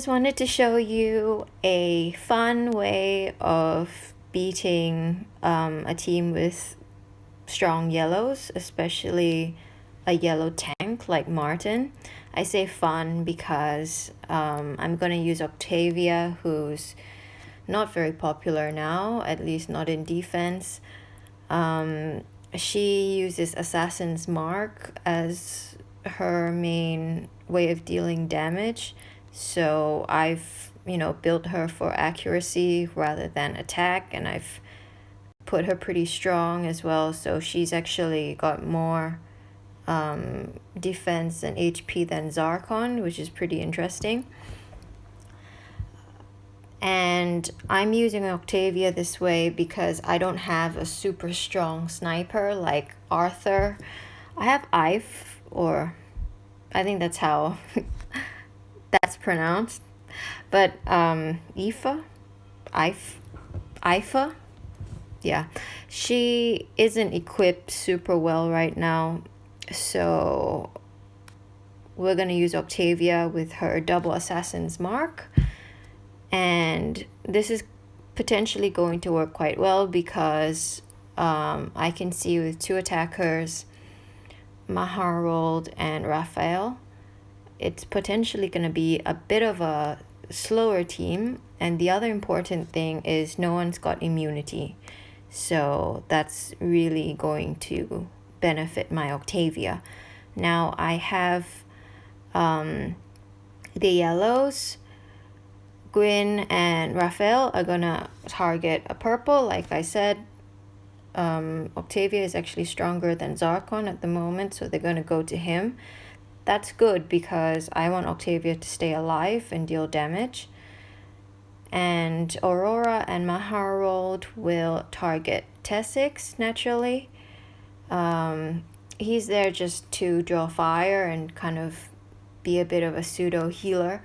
Just wanted to show you a fun way of beating a team with strong yellows, especially a yellow tank like Martin. I say fun because I'm going to use Octavia, who's not very popular now, at least not in defense. She uses Assassin's Mark as her main way of dealing damage. So I've, built her for accuracy rather than attack, and I've put her pretty strong as well. So she's actually got more defense and HP than Zarkon, which is pretty interesting. And I'm using Octavia this way because I don't have a super strong sniper like Arthur. I have Ife, or I think that's how that's pronounced. But Ifa? Ifa? Yeah. She isn't equipped super well right now. So we're going to use Octavia with her double Assassin's Mark. And this is potentially going to work quite well because I can see with two attackers, Maharold and Raphael, it's potentially going to be a bit of a slower team. And the other important thing is no one's got immunity. So that's really going to benefit my Octavia. Now I have the yellows. Gwyn and Raphael are gonna target a purple. Like I said, Octavia is actually stronger than Zarkon at the moment, so they're gonna go to him. That's good because I want Octavia to stay alive and deal damage. And Aurora and Maharold will target Tessix naturally. He's there just to draw fire and kind of be a bit of a pseudo healer.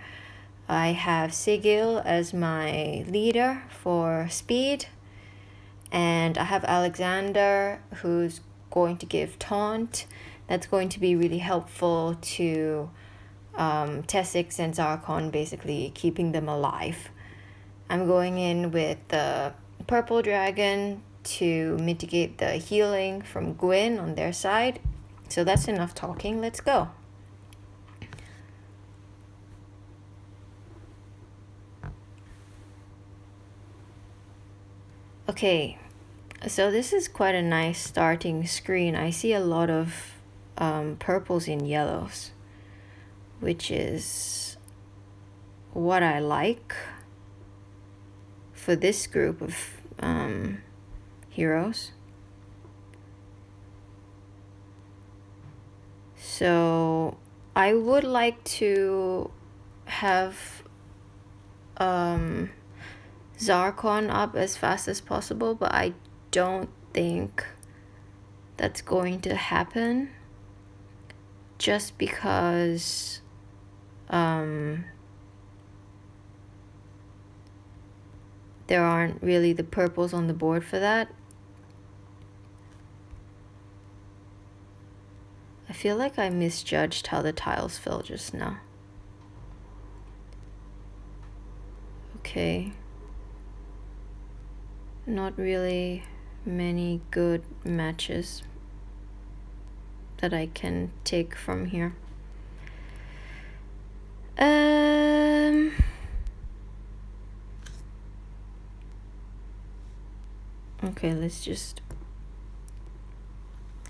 I have Sigil as my leader for speed, and I have Alexander who's going to give taunt. That's going to be really helpful to Tessix and Zarkon, basically keeping them alive. I'm going in with the purple dragon to mitigate the healing from Gwyn on their side. So that's enough talking, let's go. Okay, so this is quite a nice starting screen. I see a lot of purples and yellows, which is what I like for this group of heroes. So I would like to have Zarkon up as fast as possible, but I don't think that's going to happen just because there aren't really the purples on the board for that. I feel like I misjudged how the tiles fell just now. Okay. Not really many good matches that I can take from here. Okay, let's just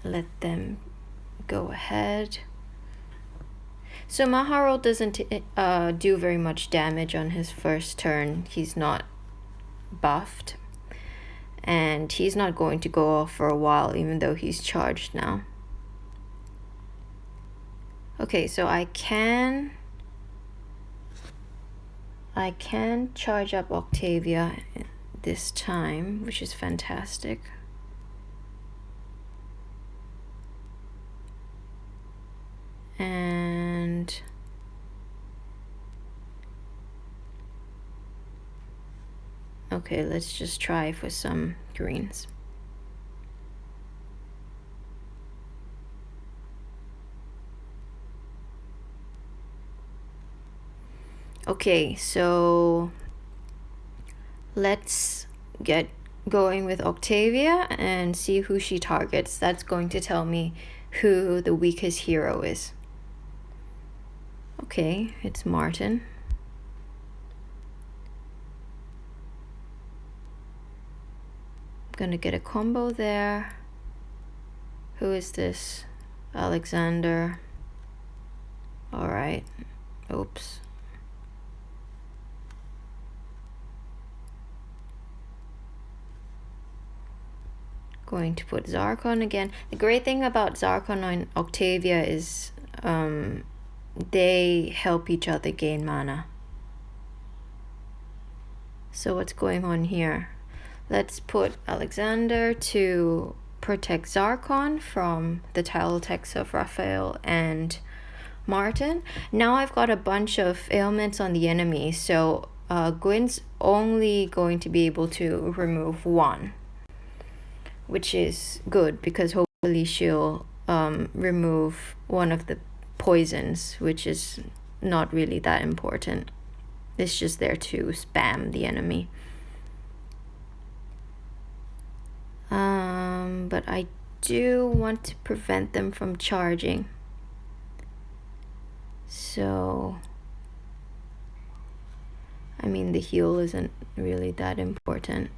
let them go ahead. So Maharold doesn't do very much damage on his first turn. He's not buffed. And he's not going to go off for a while, even though he's charged now. Okay, so I can charge up Octavia this time, which is fantastic. And okay, let's just try for some greens. Okay, so let's get going with Octavia and see who she targets. That's going to tell me who the weakest hero is. Okay, it's Martin. I'm gonna get a combo there. Who is this? Alexander. Alright. Oops. Going to put Zarkon again. The great thing about Zarkon and Octavia is they help each other gain mana. So what's going on here? Let's put Alexander to protect Zarkon from the tile attacks of Raphael and Martin. Now I've got a bunch of ailments on the enemy, so Gwyn's only going to be able to remove one, which is good because hopefully she'll remove one of the poisons, which is not really that important. It's just there to spam the enemy. But I do want to prevent them from charging. So, I mean, the heal isn't really that important.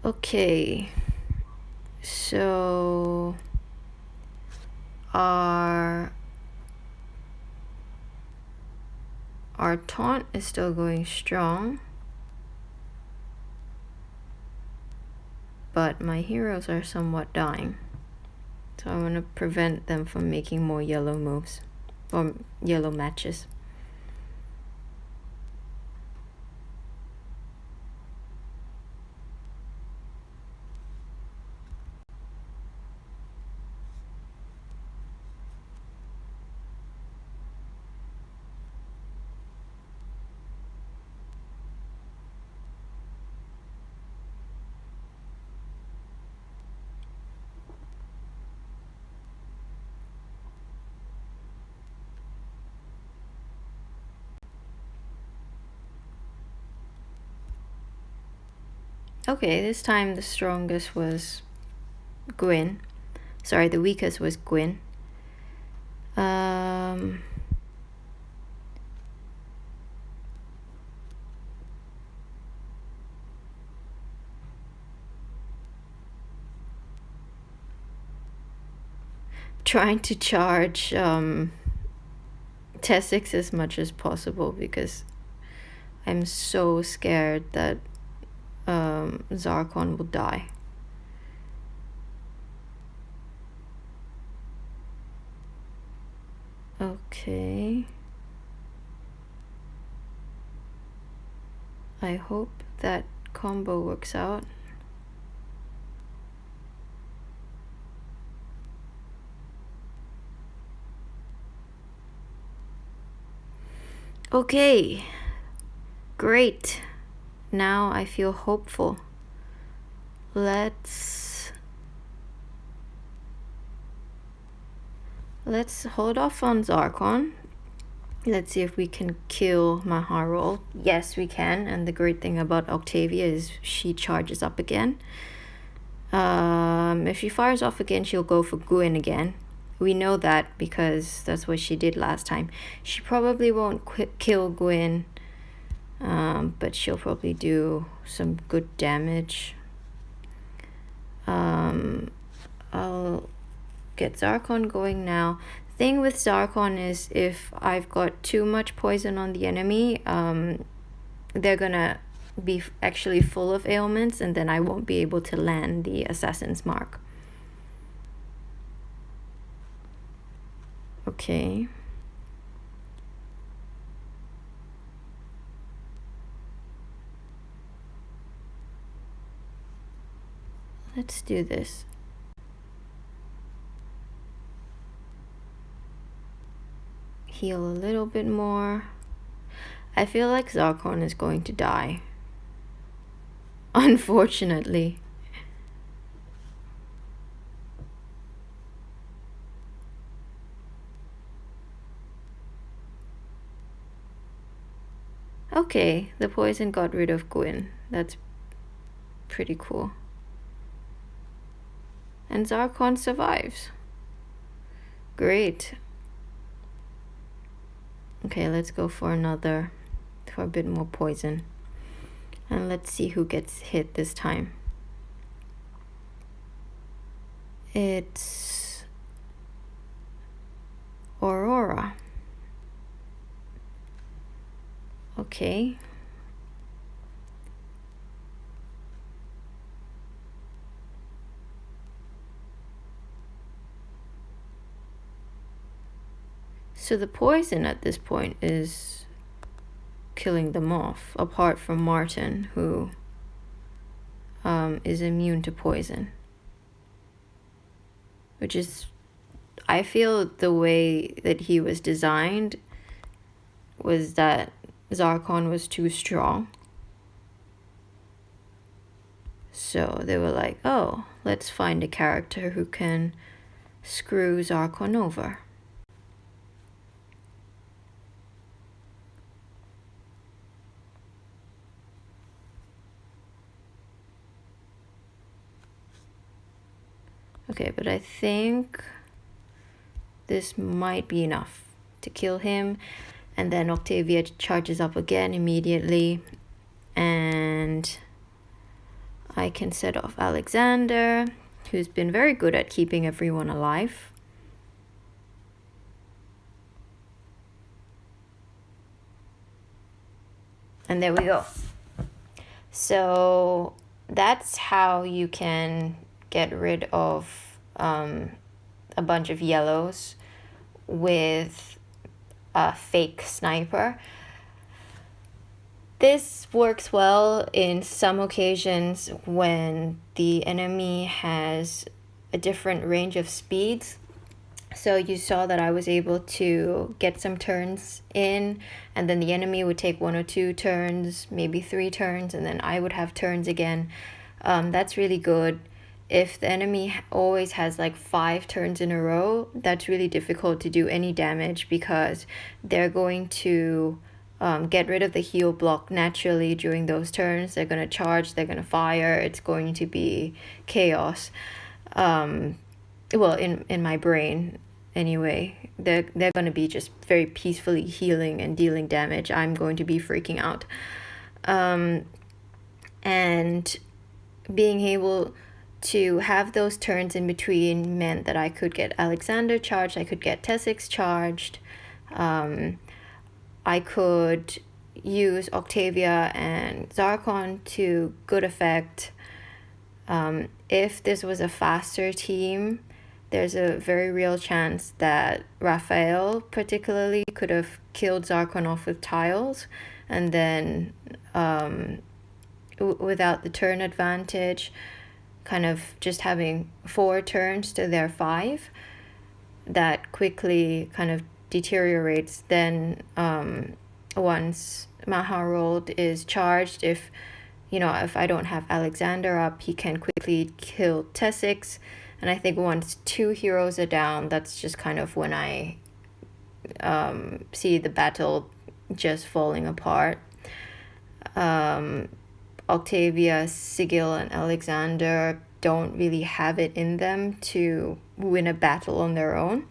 Okay, so our taunt is still going strong, but my heroes are somewhat dying, so I want to prevent them from making more yellow moves or yellow matches. Okay, this time the strongest was Gwyn. Sorry, the weakest was Gwyn. Trying to charge Tessix as much as possible because I'm so scared that Zarkon will die. Okay. I hope that combo works out. Okay, great. Now I feel hopeful. Let's hold off on Zarkon. Let's see if we can kill Maharol. Yes, we can. And the great thing about Octavia is she charges up again. If she fires off again, she'll go for Gwyn again. We know that because that's what she did last time. She probably won't kill Gwyn, but she'll probably do some good damage. I'll get Zarkon going now. Thing with Zarkon is if I've got too much poison on the enemy, they're gonna be actually full of ailments, and then I won't be able to land the assassin's mark. Okay. let's do this. Heal a little bit more. I feel like Zarkon is going to die. Unfortunately. Okay, the poison got rid of Gwyn. That's pretty cool. And Zarkon survives. Great. Okay, let's go for a bit more poison. And let's see who gets hit this time. It's Aurora. Okay. So the poison at this point is killing them off, apart from Martin, who is immune to poison. Which is, I feel the way that he was designed was that Zarkon was too strong. So they were like, oh, let's find a character who can screw Zarkon over. Okay, but I think this might be enough to kill him. And then Octavia charges up again immediately. And I can set off Alexander, who's been very good at keeping everyone alive. And there we go. So that's how you can get rid of a bunch of yellows with a fake sniper. This works well in some occasions when the enemy has a different range of speeds. So you saw that I was able to get some turns in, and then the enemy would take 1 or 2 turns, maybe 3 turns, and then I would have turns again. That's really good. If the enemy always has like 5 turns in a row, that's really difficult to do any damage because they're going to get rid of the heal block naturally during those turns. They're going to charge, they're going to fire. It's going to be chaos. Well, in my brain anyway. They're going to be just very peacefully healing and dealing damage. I'm going to be freaking out. And being able to have those turns in between meant that I could get Alexander charged, I could get Tessix charged, I could use Octavia and Zarkon to good effect. If this was a faster team, there's a very real chance that Raphael particularly could have killed Zarkon off with tiles, and then without the turn advantage, kind of just having 4 turns to their 5, that quickly kind of deteriorates. Then once Maharold is charged, if I don't have Alexander up, he can quickly kill Tessix. And I think once 2 heroes are down, that's just kind of when I see the battle just falling apart. Octavia, Sigil, and Alexander don't really have it in them to win a battle on their own.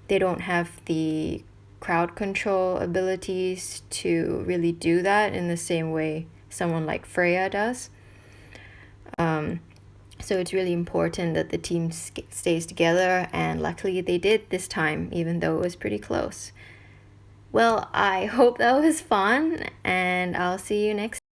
They don't have the crowd control abilities to really do that in the same way someone like Freya does. So it's really important that the team stays together, and luckily they did this time, even though it was pretty close. Well, I hope that was fun, and I'll see you next time.